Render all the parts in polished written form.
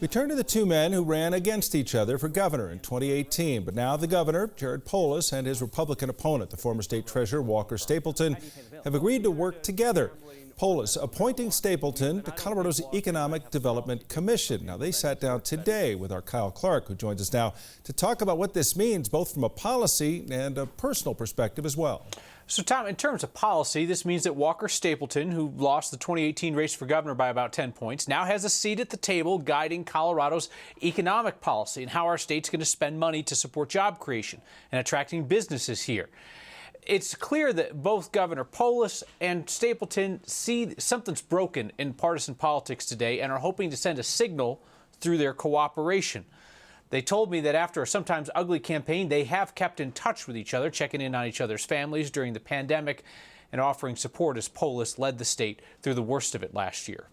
We turn to the two men who ran against each other for governor in 2018. But now the governor, Polis, and his Republican opponent, the former state treasurer, Walker Stapleton, have agreed to work together. Polis appointing Stapleton to Colorado's Economic Development Commission. Now, they sat down today with our Kyle Clark, who joins us now to talk about what this means, both from a policy and a personal perspective as well. So, Tom, in terms of policy, this means that Walker Stapleton, who lost the 2018 race for governor by about 10 points, now has a seat at the table guiding Colorado's economic policy and how our state's going to spend money to support job creation and attracting businesses here. It's clear that both Governor Polis and Stapleton see something's broken in partisan politics today and are hoping to send a signal through their cooperation. They told me that after a sometimes ugly campaign, they have kept in touch with each other, checking in on each other's families during the pandemic and offering support as Polis led the state through the worst of it last year.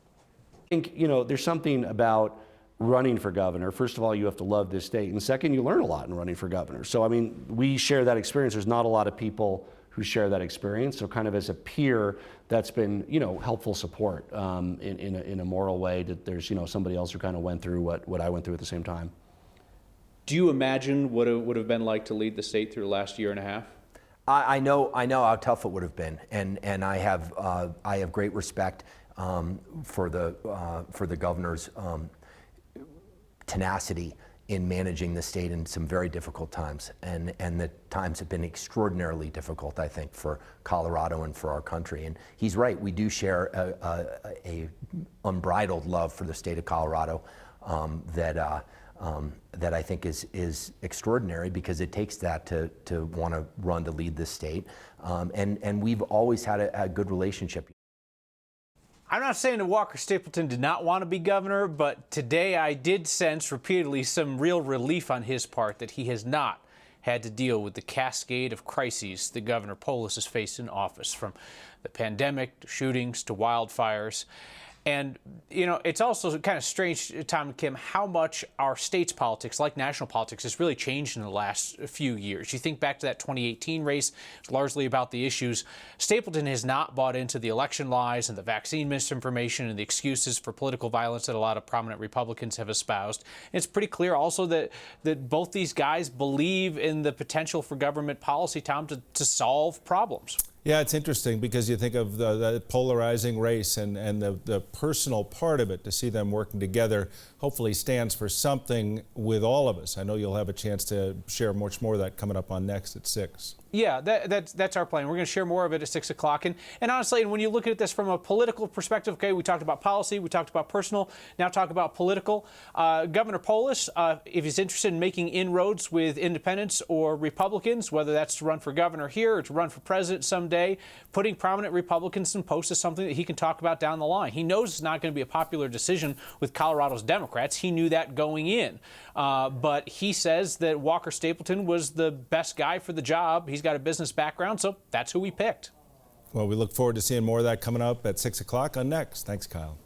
I think, there's something about running for governor. First of all, you have to love this state. And second, you learn a lot in running for governor. So, we share that experience. There's not a lot of people who share that experience. So kind of as a peer, that's been, helpful support in a moral way that there's, somebody else who kind of went through what I went through at the same time. Do you imagine what it would have been like to lead the state through the last year and a half? I know how tough it would have been, and I have great respect for the governor's tenacity in managing the state in some very difficult times, and the times have been extraordinarily difficult, I think, for Colorado and for our country. And he's right; we do share a unbridled love for the state of Colorado that I think is extraordinary, because it takes that to want to run to lead this state, and we've always had a good relationship. I'm not saying that Walker Stapleton did not want to be governor, but today I did sense repeatedly some real relief on his part that he has not had to deal with the cascade of crises that Governor Polis has faced in office, from the pandemic to shootings to wildfires. And, it's also kind of strange, Tom and Kim, how much our state's politics, like national politics, has really changed in the last few years. You think back to that 2018 race, it's largely about the issues. Stapleton has not bought into the election lies and the vaccine misinformation and the excuses for political violence that a lot of prominent Republicans have espoused. And it's pretty clear also that both these guys believe in the potential for government policy, Tom, to solve problems. Yeah, it's interesting because you think of the polarizing race and the personal part of it. To see them working together hopefully stands for something with all of us. I know you'll have a chance to share much more of that coming up on Next at 6. Yeah, that's our plan. We're going to share more of it at 6 o'clock. And honestly, when you look at this from a political perspective, okay, we talked about policy, we talked about personal, now talk about political. Governor Polis, if he's interested in making inroads with independents or Republicans, whether that's to run for governor here or to run for president someday, putting prominent Republicans in post is something that he can talk about down the line. He knows it's not going to be a popular decision with Colorado's Democrats. He knew that going in. But he says that Walker Stapleton was the best guy for the job. He's got a business background, so that's who we picked. Well, we look forward to seeing more of that coming up at 6 o'clock on Next. Thanks, Kyle.